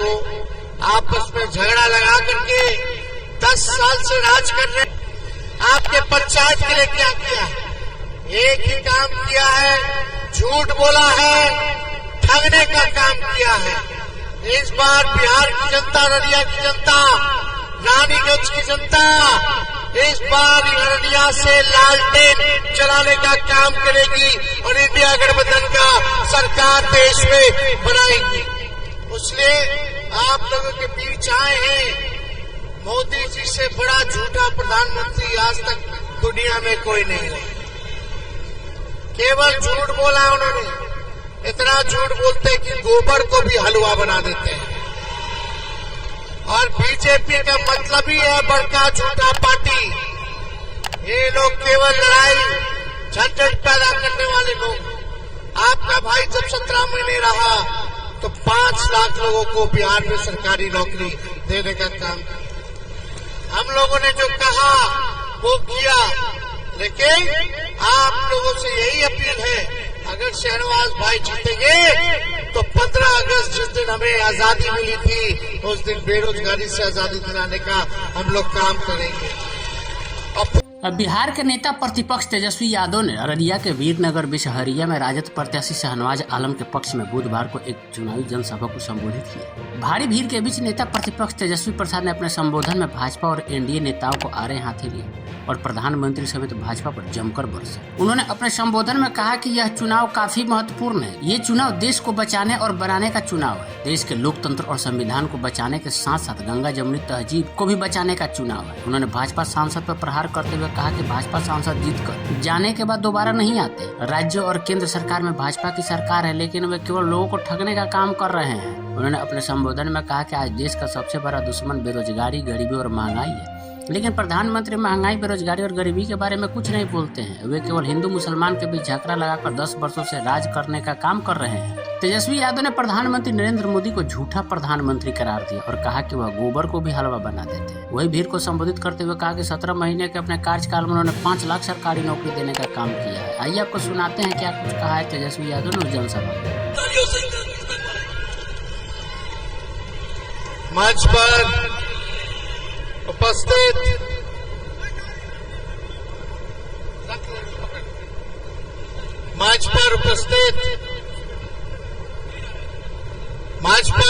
को आपस में झगड़ा लगा करके 10 साल से राज कर रहे। आपके पंचायत के लिए क्या किया? एक ही काम किया है, झूठ बोला है, ठगने का काम किया है। इस बार बिहार की जनता, अररिया की जनता, रानीगंज की जनता इस बार अररिया से लालटेन चलाने का काम करेगी और इंडिया गठबंधन का सरकार देश में बनाएगी। इसलिए आप लोगों के बीच आए हैं। मोदी जी से बड़ा झूठा प्रधानमंत्री आज तक दुनिया में कोई नहीं है। केवल झूठ बोला उन्होंने, इतना झूठ बोलते कि गोबर को भी हलवा बना देते हैं। और बीजेपी का मतलब ही है बड़का झूठा पार्टी। ये लोग केवल लड़ाई झंझट पैदा करने वाले लोग। आपका भाई जब 17 महीने रहा तो 5 लाख लोगों को बिहार में सरकारी नौकरी देने का काम किया। हम लोगों ने जो कहा वो किया, लेकिन आप लोगों से यही अपील है, अगर शहनवाज भाई जीतेंगे तो 15 अगस्त जिस दिन हमें आजादी मिली थी उस दिन बेरोजगारी से आजादी दिलाने का हम लोग काम करेंगे। बिहार के नेता प्रतिपक्ष तेजस्वी यादव ने अररिया के वीरनगर बिशहरिया में राजद प्रत्याशी शहनवाज आलम के पक्ष में बुधवार को एक चुनावी जनसभा को संबोधित किया। भारी भीड़ के बीच नेता प्रतिपक्ष तेजस्वी प्रसाद ने अपने संबोधन में भाजपा और एनडीए नेताओं को आड़े हाथे लिए और प्रधानमंत्री समेत भाजपा पर जमकर बरसे। उन्होंने अपने संबोधन में कहा कि यह चुनाव काफी महत्वपूर्ण है। ये चुनाव देश को बचाने और बनाने का चुनाव है। देश के लोकतंत्र और संविधान को बचाने के साथ साथ गंगा जमुनी तहजीब को भी बचाने का चुनाव है। उन्होंने भाजपा सांसद पर प्रहार करते हुए कहा कि भाजपा सांसद जीतकर जाने के बाद दोबारा नहीं आते। राज्य और केंद्र सरकार में भाजपा की सरकार है, लेकिन वे केवल लोगों को ठगने का काम कर रहे हैं। उन्होंने अपने संबोधन में कहा कि आज देश का सबसे बड़ा दुश्मन बेरोजगारी, गरीबी और महंगाई है, लेकिन प्रधानमंत्री महंगाई, बेरोजगारी और गरीबी के बारे में कुछ नहीं बोलते हैं। वे केवल हिंदू मुसलमान के बीच झगड़ा लगाकर 10 वर्षों से राज करने का काम कर रहे हैं। तेजस्वी यादव ने प्रधानमंत्री नरेंद्र मोदी को झूठा प्रधानमंत्री करार दिया और कहा कि वह गोबर को भी हलवा बना देते हैं। वही भीड़ को संबोधित करते हुए कहा कि 17 महीने के अपने कार्यकाल में उन्होंने 5 लाख सरकारी नौकरी देने का काम किया है। आइए आपको सुनाते हैं क्या कुछ कहा है तेजस्वी यादव ने जनसभा में। मंच पर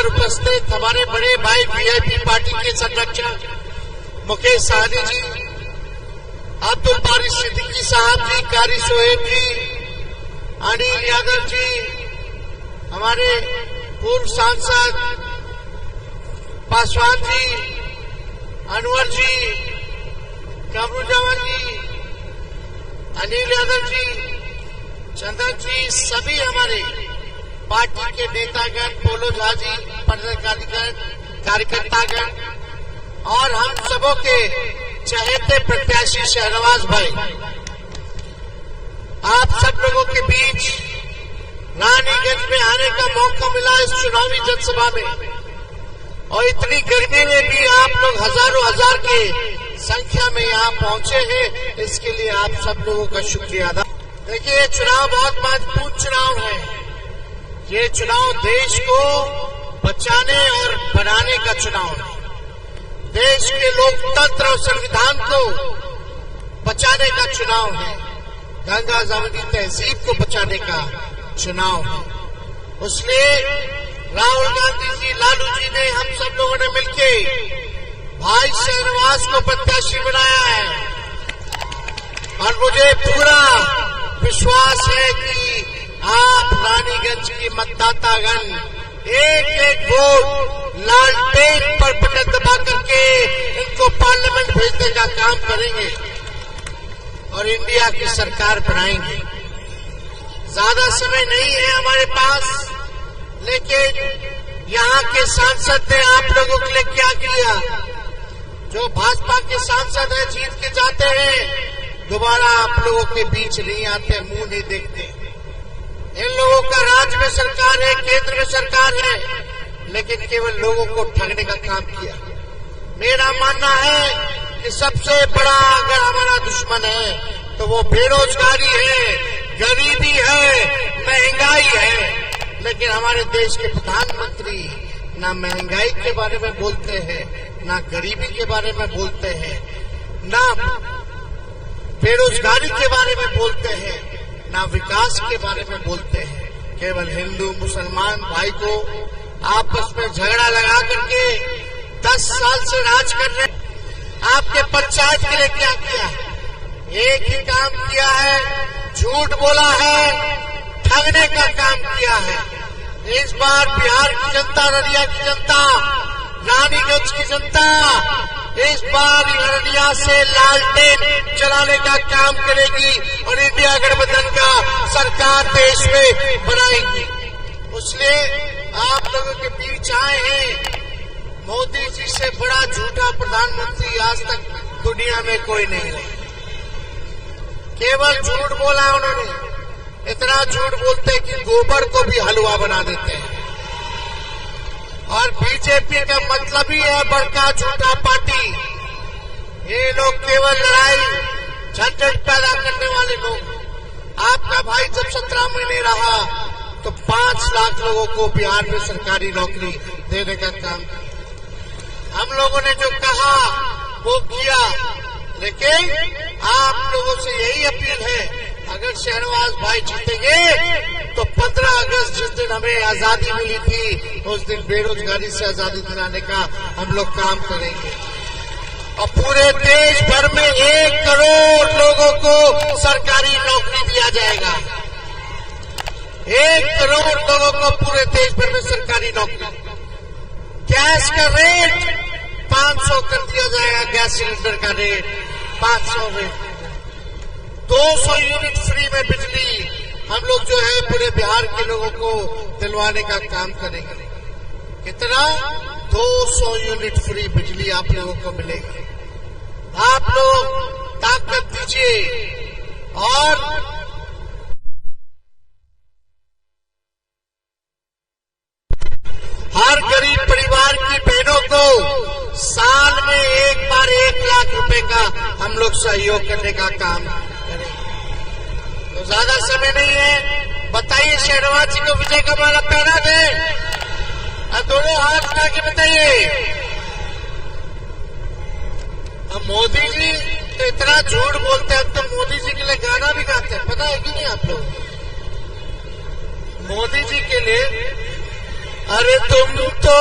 उपस्थित हमारे बड़े भाई वीआईपी पार्टी के संरक्षक मुकेश सहनी जी, अब्दुल बारी सिद्दीकी साहब जी, कारी सोहेब जी, अनिल यादव जी, हमारे पूर्व सांसद पासवान जी, अनवर जी, कामरूजावा जी, अनिल यादव जी, चंदन जी, सभी हमारे पार्टी के नेतागण, पोलो झा जी, पदाधिकारीगण, कार्यकर्तागण और हम सबों के चहेते प्रत्याशी शहनवाज भाई, आप सब लोगों के बीच रानीगंज में आने का मौका मिला इस चुनावी जनसभा में। और इतनी गर्मी में भी आप लोग हजारों हजार की संख्या में यहाँ पहुंचे हैं, इसके लिए आप सब लोगों का शुक्रिया अदा। देखिए, ये चुनाव बहुत महत्वपूर्ण चुनाव है। ये चुनाव देश को बचाने और बनाने का चुनाव है। देश के लोकतंत्र और संविधान को बचाने का चुनाव है। गंगा जमुनी तहजीब को बचाने का चुनाव है। इसलिए राहुल गांधी जी, लालू जी ने, हम सब लोगों ने मिलके भाई शहनवाज को प्रत्याशी बनाया है और मुझे पूरा विश्वास है कि आप रानीगंज की मतदातागण एक एक वोट लालटेन पर बटन दबा करके इनको पार्लियामेंट भेजने का काम करेंगे और इंडिया की सरकार बनाएंगे। ज्यादा समय नहीं है हमारे पास, लेकिन यहाँ के सांसद ने आप लोगों के लिए क्या किया? जो भाजपा के सांसद हैं, जीत के जाते हैं, दोबारा आप लोगों के बीच नहीं आते, मुंह नहीं देखते। इन लोगों का राज्य में सरकार है, केंद्र में सरकार है, लेकिन केवल लोगों को ठगने का काम किया। मेरा मानना है कि सबसे बड़ा अगर हमारा दुश्मन है तो वो बेरोजगारी है, गरीबी है, महंगाई है। लेकिन हमारे देश के प्रधानमंत्री ना महंगाई के बारे में बोलते हैं, ना गरीबी के बारे में बोलते हैं, ना बेरोजगारी के बारे में बोलते हैं, ना विकास के बारे में बोलते हैं। केवल हिंदू मुसलमान भाई को आपस में झगड़ा लगा करके 10 साल से राज कर रहे। आपके पंचायत के लिए क्या किया है? एक ही काम किया है, झूठ बोला है, ठगने का काम किया है। इस बार बिहार की जनता, अररिया की जनता, रानीगंज की जनता इस बार अररिया से लालटेन चलाने का काम करेगी और इंडिया गठबंधन का सरकार देश में बनाएगी। इसलिए आप लोगों के बीच आए हैं। मोदी जी से बड़ा झूठा प्रधानमंत्री आज तक दुनिया में कोई नहीं है। केवल झूठ बोला उन्होंने। इतना झूठ बोलते कि गोबर को भी हलवा बना देते हैं। और बीजेपी का मतलब ही है बड़का झूठा पार्टी। ये लोग केवल लड़ाई झंझट पैदा करने वाले लोग। आपका भाई जब 17 महीने रहा तो 5 लाख लोगों को बिहार में सरकारी नौकरी देने का काम किया। हम लोगों ने जो कहा वो किया। लेकिन आप लोगों से यही अपील है, अगर शहनवाज भाई जीतेंगे तो 15 अगस्त जिस दिन हमें आजादी मिली थी उस दिन बेरोजगारी से आजादी दिलाने का हम लोग काम करेंगे। और पूरे देश भर में 1 करोड़ लोगों को सरकारी नौकरी दिया जाएगा। 1 करोड़ लोगों को पूरे देश भर में सरकारी नौकरी। गैस का रेट 500 कर दिया जाएगा। गैस सिलेंडर का रेट 500 में 200 यूनिट फ्री में बिजली हम लोग जो है पूरे बिहार के लोगों को दिलवाने का काम करेंगे। कितना? 200 यूनिट फ्री बिजली आप लोगों को मिलेगी। आप लोग ताकत दीजिए और हर गरीब परिवार की बहनों को साल में एक बार 1 लाख रुपए का हम लोग सहयोग करने का काम करेंगे। तो ज्यादा समय नहीं है। बताइए शहनवाज जी को विजय का माला पहना दे। दोनों हाथ उठा के बताइए। अब मोदी जी तो इतना झूठ बोलते हैं, तो मोदी जी के लिए गाना भी गाते हैं, पता है कि नहीं आप लोग? मोदी जी के लिए, अरे तुम तो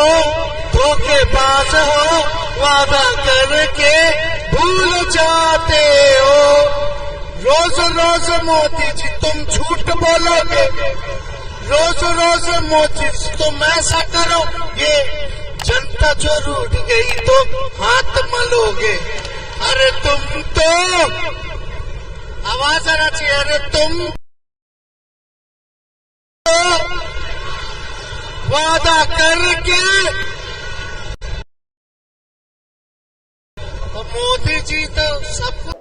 धोखेबाज हो, वादा करके भूल जाते हो। रोज रोज मोदी जी तुम झूठ बोलोगे, रोज रोज मोदी जी तुम ऐसा करोगे, जनता जो रूठ गई तो हाथ मलोगे। अरे तुम तो, आवाज आना चाहिए, अरे तुम तो वादा करके, मोदी जी तो सब